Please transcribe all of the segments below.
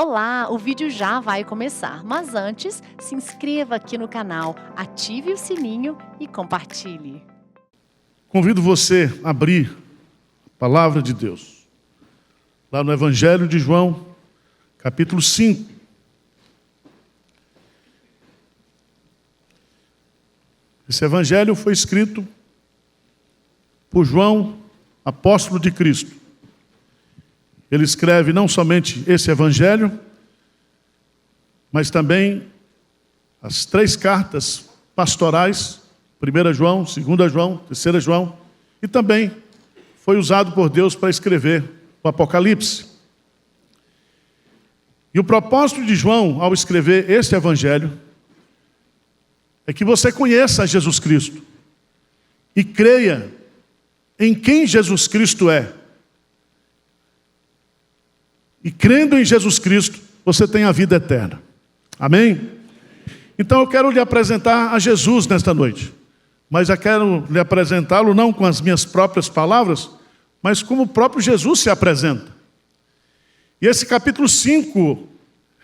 Olá, o vídeo já vai começar, mas antes, se inscreva aqui no canal, ative o sininho e compartilhe. Convido você a abrir a palavra de Deus, lá no Evangelho de João, capítulo 5. Esse evangelho foi escrito por João, apóstolo de Cristo. Ele escreve não somente esse evangelho, mas também as 3 cartas pastorais, 1 João, 2 João, 3 João, e também foi usado por Deus para escrever o Apocalipse. E o propósito de João, ao escrever este evangelho, é que você conheça Jesus Cristo e creia em quem Jesus Cristo é. E crendo em Jesus Cristo, você tem a vida eterna. Amém? Então eu quero lhe apresentar a Jesus nesta noite. Mas eu quero lhe apresentá-lo não com as minhas próprias palavras, mas como o próprio Jesus se apresenta. E esse capítulo 5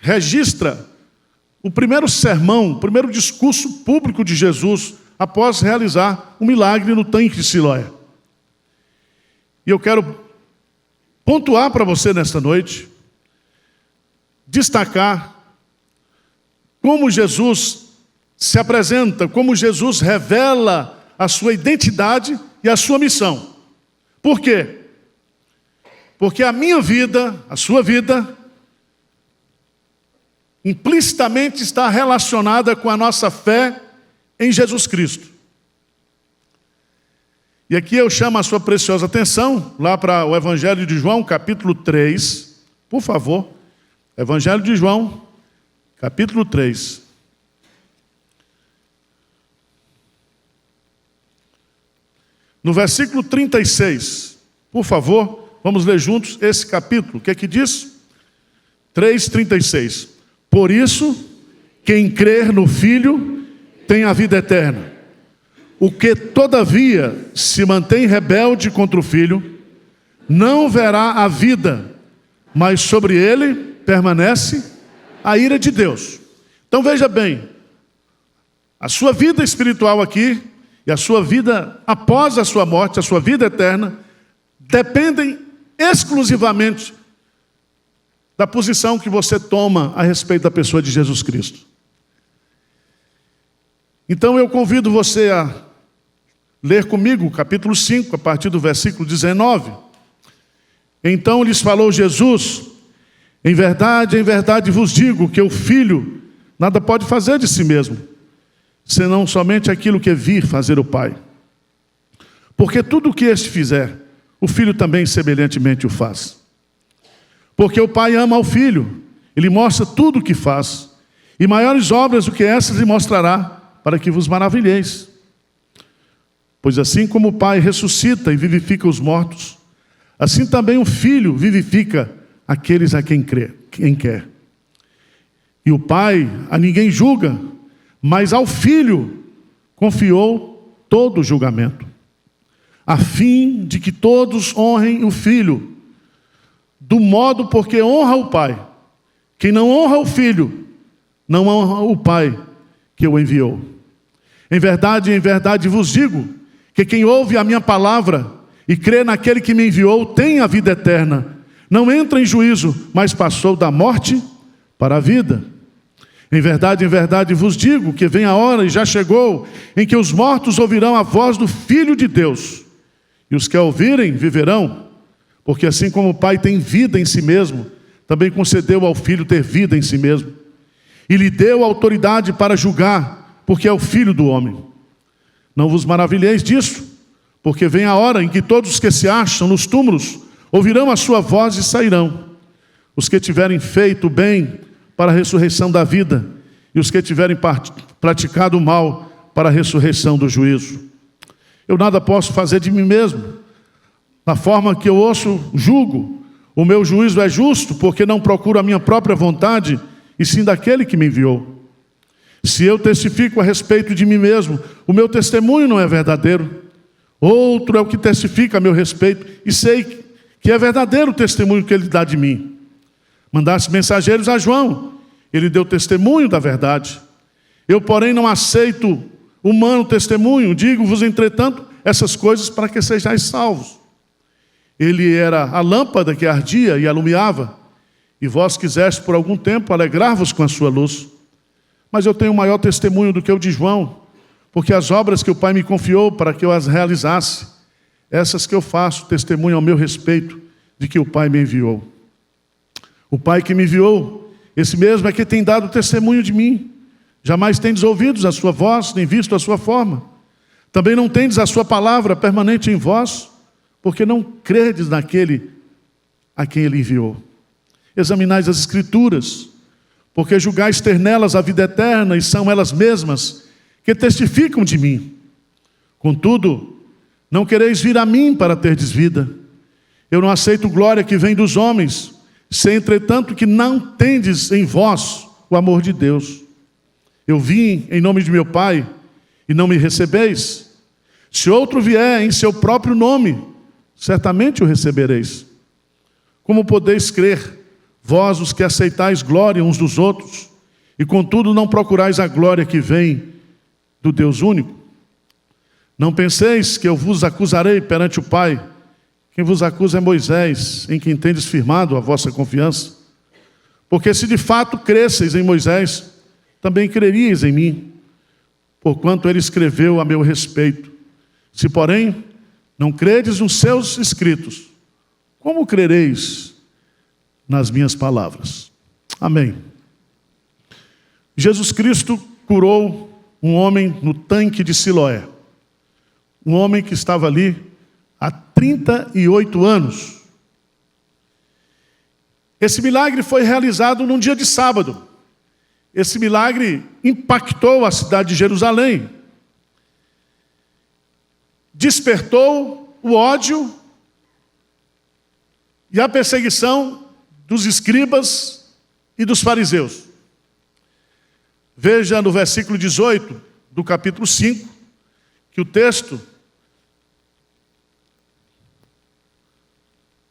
registra o primeiro sermão, o primeiro discurso público de Jesus após realizar um milagre no tanque de Siloé. E eu quero pontuar para você nesta noite, destacar como Jesus se apresenta, como Jesus revela a sua identidade e a sua missão. Por quê? Porque a minha vida, a sua vida, implicitamente está relacionada com a nossa fé em Jesus Cristo. E aqui eu chamo a sua preciosa atenção, lá para o Evangelho de João, capítulo 3, por favor. Evangelho de João, capítulo 3. No versículo 36, por favor, vamos ler juntos esse capítulo. O que é que diz? 3:36. Por isso, quem crer no Filho tem a vida eterna. O que, todavia, se mantém rebelde contra o Filho, não verá a vida, mas sobre ele permanece a ira de Deus. Então veja bem, a sua vida espiritual aqui e a sua vida após a sua morte, a sua vida eterna, dependem exclusivamente da posição que você toma a respeito da pessoa de Jesus Cristo. Então eu convido você a ler comigo o capítulo 5, a partir do versículo 19. Então lhes falou Jesus: em verdade vos digo que o Filho nada pode fazer de si mesmo, senão somente aquilo que vir fazer o Pai. Porque tudo o que este fizer, o Filho também semelhantemente o faz. Porque o Pai ama ao Filho, ele mostra tudo o que faz, e maiores obras do que essas lhe mostrará, para que vos maravilheis. Pois assim como o Pai ressuscita e vivifica os mortos, assim também o Filho vivifica aqueles a quem quer. E o Pai a ninguém julga, mas ao Filho confiou todo o julgamento, a fim de que todos honrem o Filho, do modo porque honra o Pai. Quem não honra o Filho, não honra o Pai que o enviou. Em verdade vos digo, que quem ouve a minha palavra e crê naquele que me enviou, tem a vida eterna. Não entra em juízo, mas passou da morte para a vida. Em verdade vos digo, que vem a hora, e já chegou, em que os mortos ouvirão a voz do Filho de Deus. E os que a ouvirem, viverão. Porque assim como o Pai tem vida em si mesmo, também concedeu ao Filho ter vida em si mesmo. E lhe deu autoridade para julgar, porque é o Filho do homem. Não vos maravilheis disso, porque vem a hora em que todos os que se acham nos túmulos ouvirão a sua voz e sairão. Os que tiverem feito o bem para a ressurreição da vida, e os que tiverem praticado o mal para a ressurreição do juízo. Eu nada posso fazer de mim mesmo. Na forma que eu ouço, julgo. O meu juízo é justo, porque não procuro a minha própria vontade, e sim daquele que me enviou. Se eu testifico a respeito de mim mesmo, o meu testemunho não é verdadeiro. Outro é o que testifica a meu respeito, e sei que é verdadeiro o testemunho que ele dá de mim. Mandaste mensageiros a João, ele deu testemunho da verdade. Eu, porém, não aceito humano testemunho, digo-vos, entretanto, essas coisas para que sejais salvos. Ele era a lâmpada que ardia e alumiava, e vós quiseste por algum tempo alegrar-vos com a sua luz. Mas eu tenho maior testemunho do que o de João, porque as obras que o Pai me confiou para que eu as realizasse, essas que eu faço, testemunho ao meu respeito de que o Pai me enviou. O Pai que me enviou, esse mesmo é que tem dado testemunho de mim. Jamais tendes ouvido a sua voz, nem visto a sua forma. Também não tendes a sua palavra permanente em vós, porque não credes naquele a quem ele enviou. Examinais as Escrituras, porque julgais ter nelas a vida eterna, e são elas mesmas que testificam de mim. Contudo, não quereis vir a mim para terdes vida. Eu não aceito glória que vem dos homens, sei, entretanto, que não tendes em vós o amor de Deus. Eu vim em nome de meu Pai, e não me recebeis. Se outro vier em seu próprio nome, certamente o recebereis. Como podeis crer, vós os que aceitais glória uns dos outros, e contudo não procurais a glória que vem do Deus único? Não penseis que eu vos acusarei perante o Pai. Quem vos acusa é Moisés, em quem tendes firmado a vossa confiança. Porque se de fato cresceis em Moisés, também creríeis em mim, porquanto ele escreveu a meu respeito. Se, porém, não credes nos seus escritos, como crereis nas minhas palavras? Amém. Jesus Cristo curou um homem no tanque de Siloé. Um homem que estava ali há 38 anos. Esse milagre foi realizado num dia de sábado. Esse milagre impactou a cidade de Jerusalém. Despertou o ódio e a perseguição dos escribas e dos fariseus. Veja no versículo 18 do capítulo 5, que o texto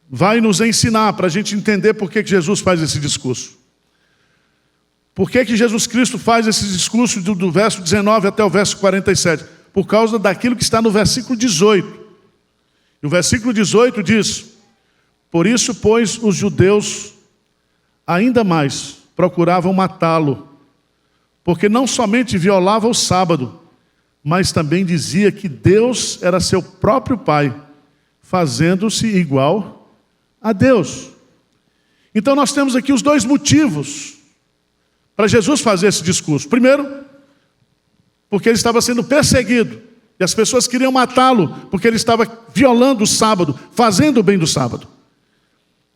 vai nos ensinar para a gente entender por que Jesus faz esse discurso. Por que Jesus Cristo faz esse discurso do verso 19 até o verso 47? Por causa daquilo que está no versículo 18. E o versículo 18 diz: por isso, pois, os judeus ainda mais procuravam matá-lo, porque não somente violava o sábado, mas também dizia que Deus era seu próprio Pai, fazendo-se igual a Deus. Então nós temos aqui os dois motivos para Jesus fazer esse discurso. Primeiro, porque ele estava sendo perseguido, e as pessoas queriam matá-lo, porque ele estava violando o sábado, fazendo o bem do sábado.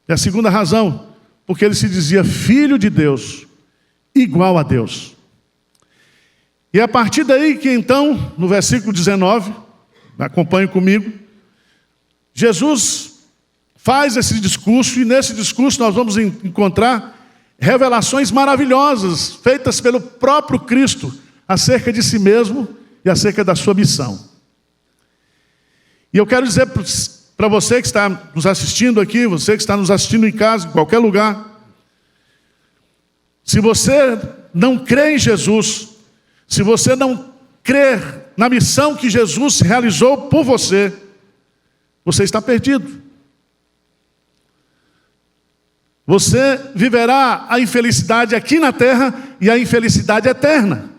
E a segunda razão, porque ele se dizia filho de Deus, igual a Deus. E é a partir daí que então, no versículo 19, acompanhe comigo, Jesus faz esse discurso, e nesse discurso nós vamos encontrar revelações maravilhosas, feitas pelo próprio Cristo, acerca de si mesmo e acerca da sua missão. E eu quero dizer para você que está nos assistindo aqui, você que está nos assistindo em casa, em qualquer lugar, se você não crê em Jesus, se você não crer na missão que Jesus realizou por você, você está perdido. Você viverá a infelicidade aqui na terra e a infelicidade eterna.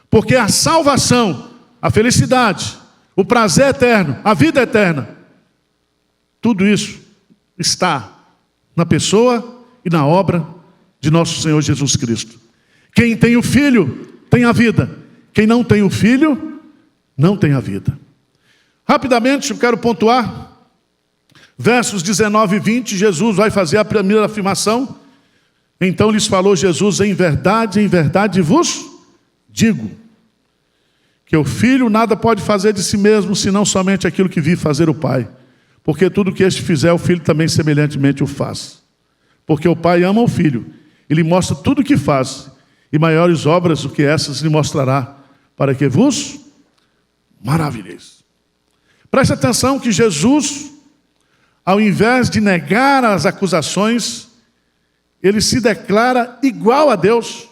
Porque a salvação, a felicidade, o prazer eterno, a vida eterna, tudo isso está na pessoa e na obra de nosso Senhor Jesus Cristo. Quem tem o Filho tem a vida. Quem não tem o Filho não tem a vida. Rapidamente eu quero pontuar. Versos 19 e 20, Jesus vai fazer a primeira afirmação. Então lhes falou Jesus: em verdade vos digo, que o Filho nada pode fazer de si mesmo, senão somente aquilo que vi fazer o Pai. Porque tudo que este fizer, o Filho também semelhantemente o faz. Porque o Pai ama o Filho, e lhe mostra tudo o que faz, e maiores obras do que essas lhe mostrará, para que vos maravilheis. Preste atenção que Jesus, ao invés de negar as acusações, ele se declara igual a Deus.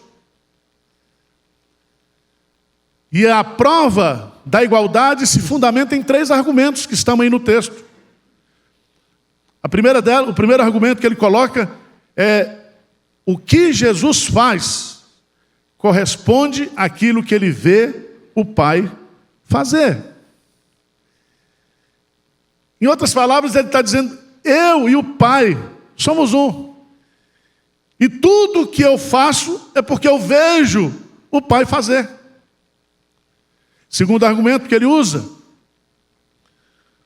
E a prova da igualdade se fundamenta em 3 argumentos que estão aí no texto. O primeiro argumento que ele coloca é: o que Jesus faz corresponde àquilo que ele vê o Pai fazer. Em outras palavras, ele está dizendo: eu e o Pai somos um. E tudo que eu faço é porque eu vejo o Pai fazer. Segundo argumento que ele usa.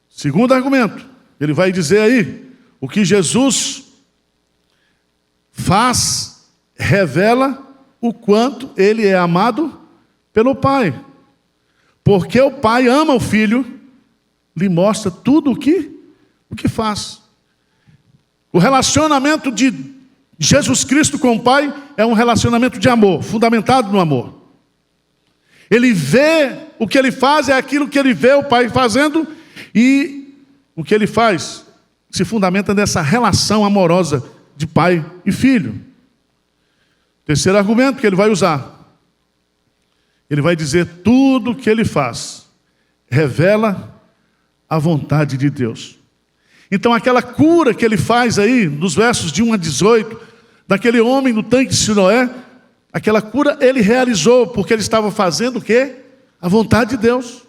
Segundo argumento, ele vai dizer aí: o que Jesus faz revela o quanto ele é amado pelo Pai. Porque o Pai ama o Filho, lhe mostra tudo o que faz. O relacionamento de Jesus Cristo com o Pai é um relacionamento de amor, fundamentado no amor. Ele vê o que ele faz, é aquilo que ele vê o Pai fazendo, e o que ele faz se fundamenta nessa relação amorosa de pai e filho. Terceiro argumento que ele vai usar. Ele vai dizer: tudo o que ele faz revela a vontade de Deus. Então aquela cura que ele faz aí, nos versos de 1 a 18, daquele homem no tanque de Siloé, aquela cura ele realizou, porque ele estava fazendo o quê? A vontade de Deus.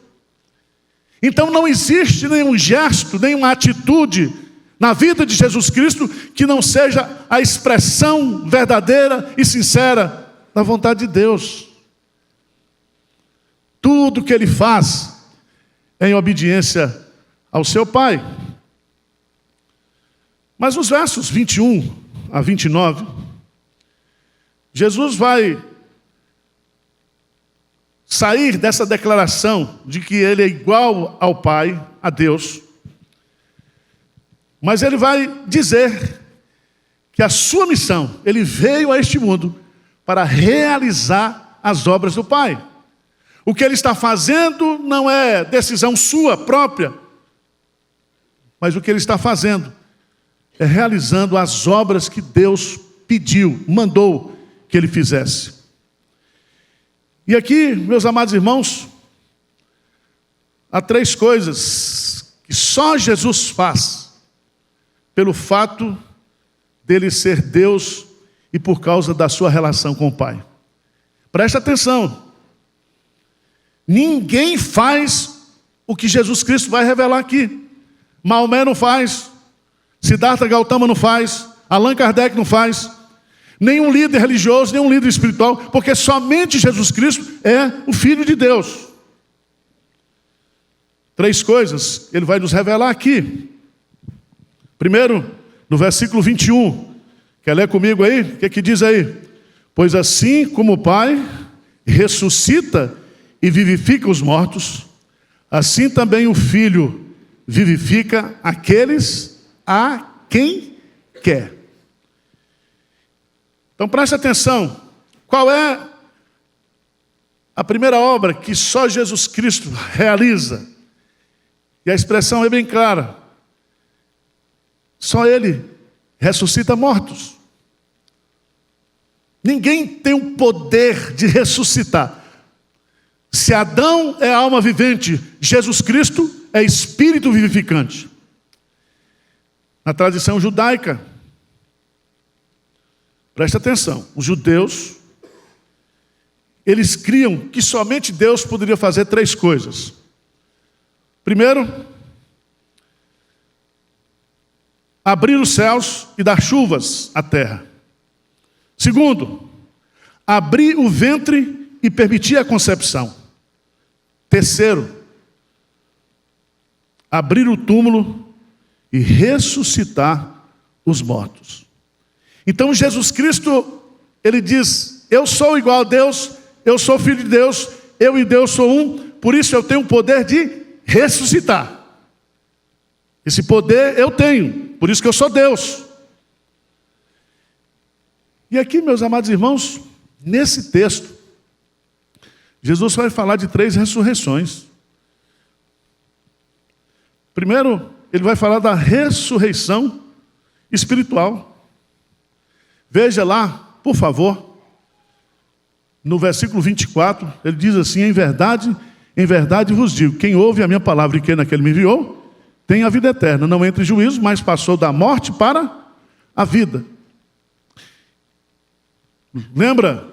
Então não existe nenhum gesto, nenhuma atitude na vida de Jesus Cristo que não seja a expressão verdadeira e sincera da vontade de Deus. Tudo que ele faz é em obediência ao seu Pai. Mas nos versos 21 a 29, Jesus vai sair dessa declaração de que ele é igual ao Pai, a Deus, mas ele vai dizer que a sua missão, ele veio a este mundo para realizar as obras do Pai. O que ele está fazendo não é decisão sua própria, mas o que ele está fazendo é realizando as obras que Deus pediu, mandou que ele fizesse. E aqui, meus amados irmãos, há 3 coisas que só Jesus faz, pelo fato dele ser Deus e por causa da sua relação com o Pai. Presta atenção. Ninguém faz o que Jesus Cristo vai revelar aqui. Maomé não faz, Siddhartha Gautama não faz, Allan Kardec não faz, nenhum líder religioso, nenhum líder espiritual, porque somente Jesus Cristo é o Filho de Deus. 3 coisas ele vai nos revelar aqui. Primeiro, no versículo 21, quer ler comigo aí? O que diz aí? Pois assim como o Pai ressuscita e vivifica os mortos, assim também o Filho vivifica aqueles a quem quer. Então preste atenção, qual é a primeira obra que só Jesus Cristo realiza? E a expressão é bem clara: só Ele ressuscita mortos. Ninguém tem o poder de ressuscitar. Se Adão é alma vivente, Jesus Cristo é espírito vivificante. Na tradição judaica, preste atenção, os judeus, eles criam que somente Deus poderia fazer 3 coisas. Primeiro, abrir os céus e dar chuvas à terra. Segundo, abrir o ventre e permitir a concepção. Terceiro, abrir o túmulo e ressuscitar os mortos. Então Jesus Cristo, ele diz: eu sou igual a Deus, eu sou filho de Deus, eu e Deus sou um, por isso eu tenho o poder de ressuscitar. Esse poder eu tenho, por isso que eu sou Deus. E aqui, meus amados irmãos, nesse texto, Jesus vai falar de 3 ressurreições. Primeiro, ele vai falar da ressurreição espiritual. Veja lá, por favor, no versículo 24, ele diz assim: em verdade vos digo, quem ouve a minha palavra e crê naquele que me enviou, tem a vida eterna, não entra em juízo, mas passou da morte para a vida. Lembra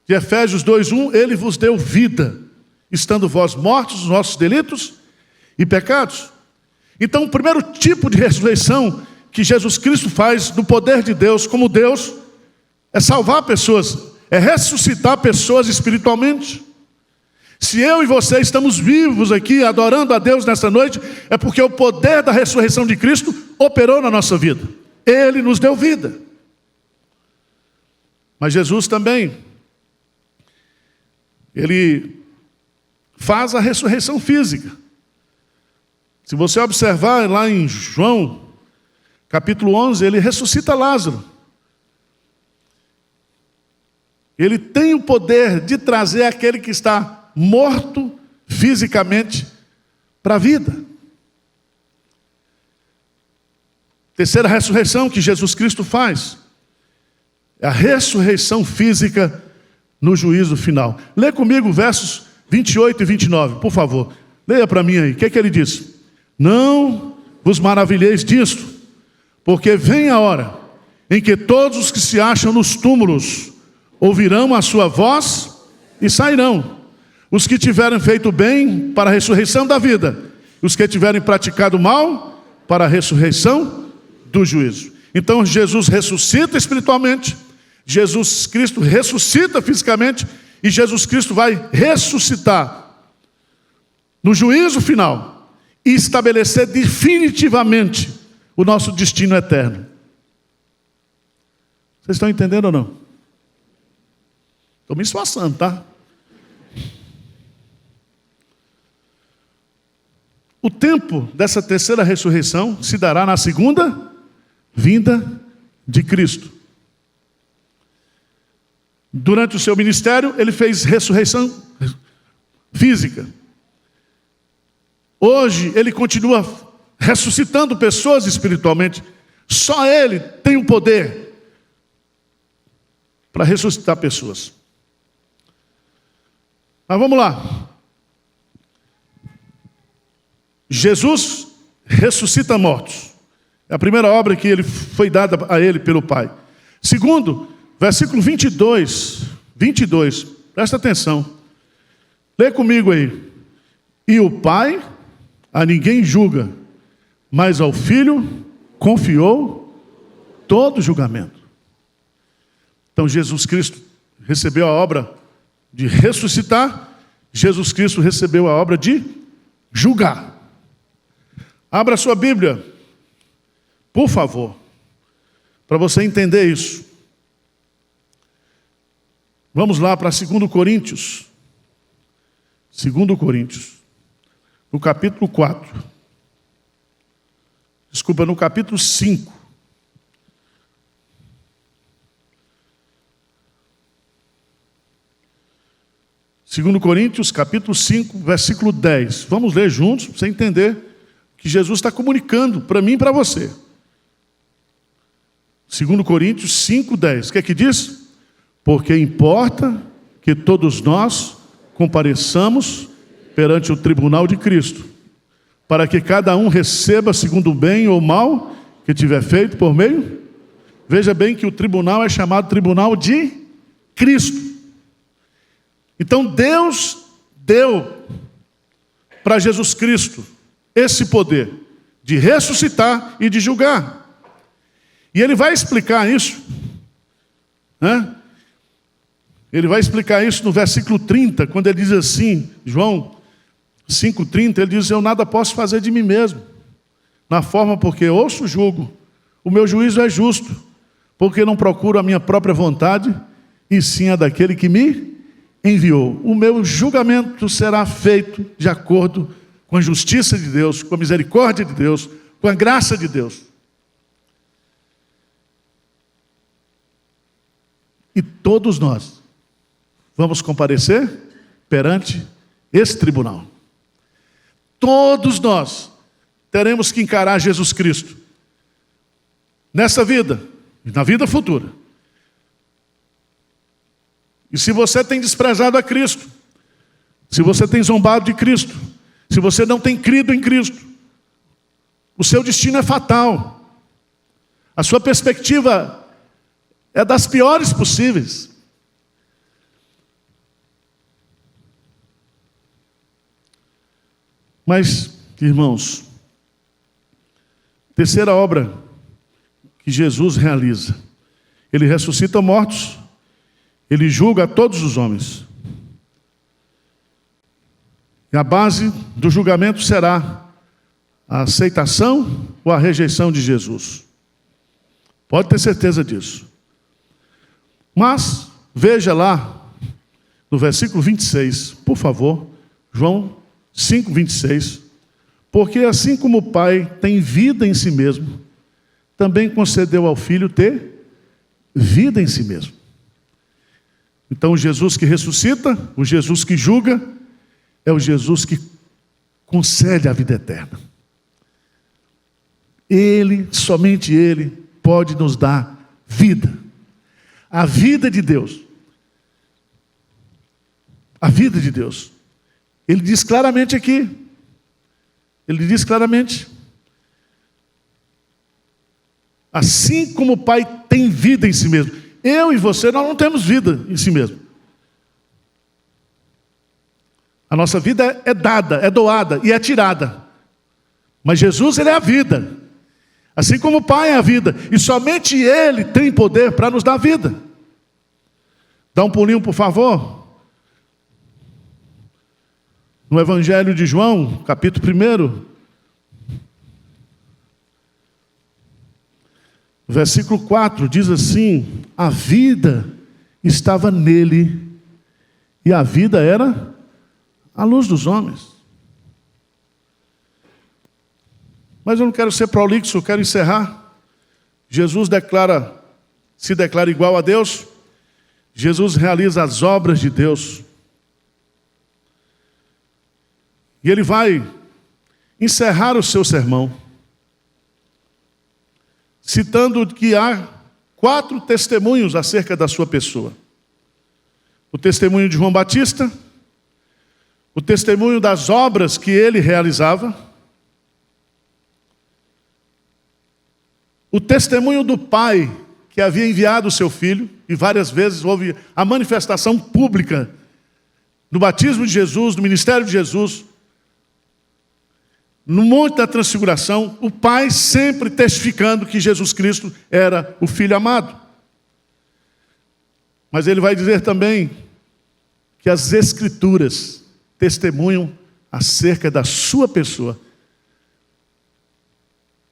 de Efésios 2:1, ele vos deu vida, estando vós mortos nos nossos delitos e pecados. Então, o primeiro tipo de ressurreição que Jesus Cristo faz do poder de Deus, como Deus, é salvar pessoas, é ressuscitar pessoas espiritualmente. Se eu e você estamos vivos aqui, adorando a Deus nessa noite, é porque o poder da ressurreição de Cristo operou na nossa vida. Ele nos deu vida. Mas Jesus também, ele faz a ressurreição física. Se você observar lá em João, capítulo 11, ele ressuscita Lázaro. Ele tem o poder de trazer aquele que está morto fisicamente para a vida. Terceira ressurreição que Jesus Cristo faz é a ressurreição física no juízo final. Lê comigo versos 28 e 29, por favor. Leia para mim aí. O que é que ele diz? Não vos maravilheis disto, porque vem a hora em que todos os que se acham nos túmulos ouvirão a sua voz e sairão. Os que tiverem feito bem para a ressurreição da vida, os que tiverem praticado mal para a ressurreição do juízo. Então Jesus ressuscita espiritualmente, Jesus Cristo ressuscita fisicamente, e Jesus Cristo vai ressuscitar no juízo final e estabelecer definitivamente o nosso destino eterno. Vocês estão entendendo ou não? Estou me esforçando, tá? O tempo dessa terceira ressurreição se dará na segunda vinda de Cristo. Durante o seu ministério, ele fez ressurreição física. Hoje, ele continua ressuscitando pessoas espiritualmente. Só ele tem o poder para ressuscitar pessoas. Mas vamos lá. Jesus ressuscita mortos. É a primeira obra que ele foi dada a ele pelo Pai. Segundo, versículo 22, presta atenção. Lê comigo aí. E o Pai a ninguém julga, mas ao Filho confiou todo o julgamento. Então Jesus Cristo recebeu a obra de ressuscitar, Jesus Cristo recebeu a obra de julgar. Abra sua Bíblia, por favor, para você entender isso. Vamos lá para 2 Coríntios. 2 Coríntios, no capítulo 4. Desculpa, no capítulo 5. Segundo Coríntios, capítulo 5, versículo 10. Vamos ler juntos, para você entender que Jesus está comunicando para mim e para você. 2 Coríntios 5, 10. O que é que diz? Porque importa que todos nós compareçamos perante o tribunal de Cristo, para que cada um receba segundo o bem ou mal que tiver feito por meio. Veja bem que o tribunal é chamado tribunal de Cristo. Então Deus deu para Jesus Cristo esse poder de ressuscitar e de julgar. E ele vai explicar isso, né? Ele vai explicar isso no versículo 30, quando ele diz assim, João 5,30, ele diz: eu nada posso fazer de mim mesmo, na forma porque ouço o jugo, o meu juízo é justo, porque não procuro a minha própria vontade, e sim a daquele que me enviou. O meu julgamento será feito de acordo com a justiça de Deus, com a misericórdia de Deus, com a graça de Deus. E todos nós vamos comparecer perante esse tribunal. Todos nós teremos que encarar Jesus Cristo. Nessa vida, e na vida futura. E se você tem desprezado a Cristo, se você tem zombado de Cristo, se você não tem crido em Cristo, o seu destino é fatal. A sua perspectiva é das piores possíveis. Mas, irmãos, terceira obra que Jesus realiza: Ele ressuscita mortos, Ele julga a todos os homens. E a base do julgamento será a aceitação ou a rejeição de Jesus. Pode ter certeza disso. Mas, veja lá, no versículo 26, por favor, João 5, 26. Porque assim como o Pai tem vida em si mesmo, também concedeu ao Filho ter vida em si mesmo. Então, o Jesus que ressuscita, o Jesus que julga, é o Jesus que concede a vida eterna. Ele, somente Ele, pode nos dar vida. A vida de Deus. A vida de Deus. Ele diz claramente aqui. Ele diz claramente. Assim como o Pai tem vida em si mesmo. Eu e você, nós não temos vida em si mesmo. A nossa vida é dada, é doada e é tirada. Mas Jesus, Ele é a vida. Assim como o Pai é a vida. E somente Ele tem poder para nos dar vida. Dá um pulinho, por favor. No Evangelho de João, capítulo 1. Versículo 4 diz assim: a vida estava nele, e a vida era a luz dos homens. Mas eu não quero ser prolixo, eu quero encerrar. Jesus se declara igual a Deus. Jesus realiza as obras de Deus. E Ele vai encerrar o seu sermão, citando que há 4 testemunhos acerca da sua pessoa. O testemunho de João Batista, o testemunho das obras que ele realizava, o testemunho do Pai, que havia enviado o seu Filho, e várias vezes houve a manifestação pública no batismo de Jesus, no ministério de Jesus, no Monte da Transfiguração, o Pai sempre testificando que Jesus Cristo era o Filho amado. Mas Ele vai dizer também que as Escrituras testemunham acerca da sua pessoa.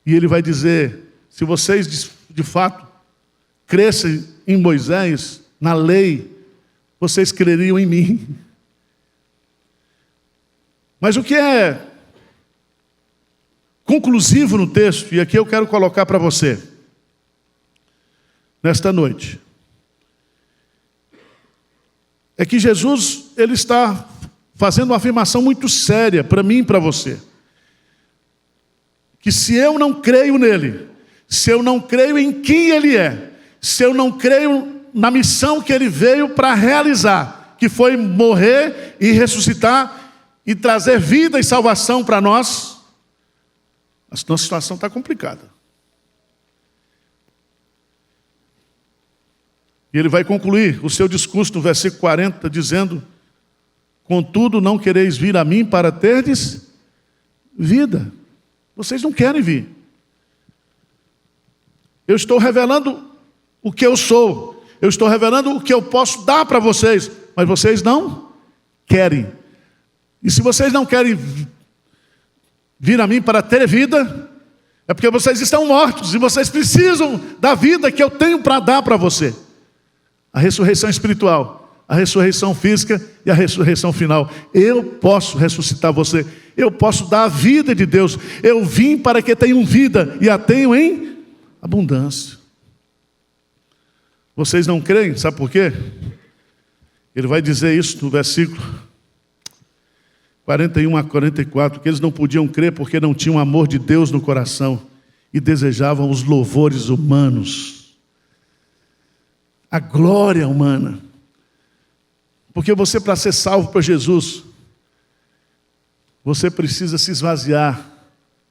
E Ele vai dizer: se vocês de fato crescem em Moisés, na lei, vocês creriam em mim. Mas o que é conclusivo no texto, e aqui eu quero colocar para você, nesta noite, é que Jesus, Ele está fazendo uma afirmação muito séria para mim e para você. Que se eu não creio nele, se eu não creio em quem Ele é, se eu não creio na missão que Ele veio para realizar, que foi morrer e ressuscitar e trazer vida e salvação para nós, a nossa situação está complicada. E ele vai concluir o seu discurso no versículo 40, dizendo: contudo, não quereis vir a mim para terdes vida. Vocês não querem vir. Eu estou revelando o que eu sou. Eu estou revelando o que eu posso dar para vocês. Mas vocês não querem. E se vocês não querem vir a mim para ter vida, é porque vocês estão mortos e vocês precisam da vida que eu tenho para dar para você. A ressurreição espiritual, a ressurreição física e a ressurreição final. Eu posso ressuscitar você, eu posso dar a vida de Deus. Eu vim para que tenham vida e a tenham em abundância. Vocês não creem, sabe por quê? Ele vai dizer isso no versículo 41 a 44, que eles não podiam crer porque não tinham amor de Deus no coração e desejavam os louvores humanos. a glória humana. Porque você, para ser salvo por Jesus, você precisa se esvaziar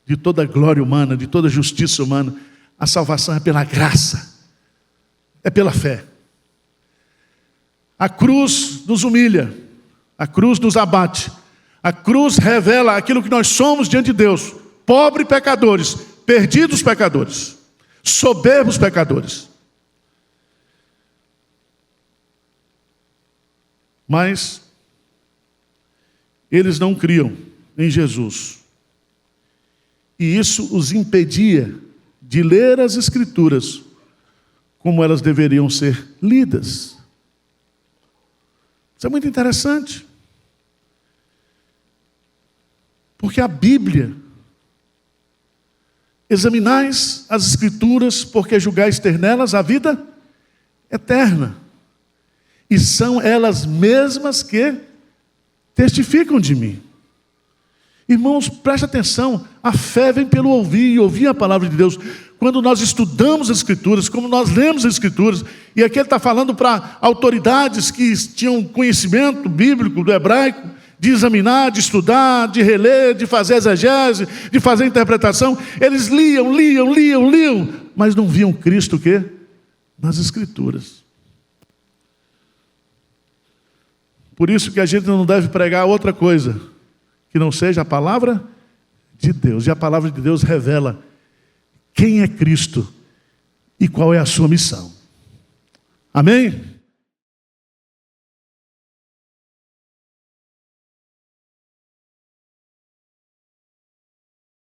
de toda a glória humana, de toda a justiça humana. A salvação é pela graça, é pela fé. A cruz nos humilha, a cruz nos abate, a cruz revela aquilo que nós somos diante de Deus: pobres pecadores, perdidos pecadores, soberbos pecadores. Mas eles não criam em Jesus. E isso os impedia de ler as Escrituras como elas deveriam ser lidas. Isso é muito interessante. Porque a Bíblia: examinais as Escrituras, porque julgais ter nelas a vida eterna. E são elas mesmas que testificam de mim. Irmãos, preste atenção. A fé vem pelo ouvir, e ouvir a palavra de Deus. Quando nós estudamos as Escrituras, como nós lemos as Escrituras, e aqui ele está falando para autoridades que tinham conhecimento bíblico do hebraico, de examinar, de estudar, de reler, de fazer exegese, de fazer interpretação. Eles liam, mas não viam Cristo o quê? Nas Escrituras. Por isso que a gente não deve pregar outra coisa que não seja a palavra de Deus. E a palavra de Deus revela quem é Cristo e qual é a sua missão. Amém?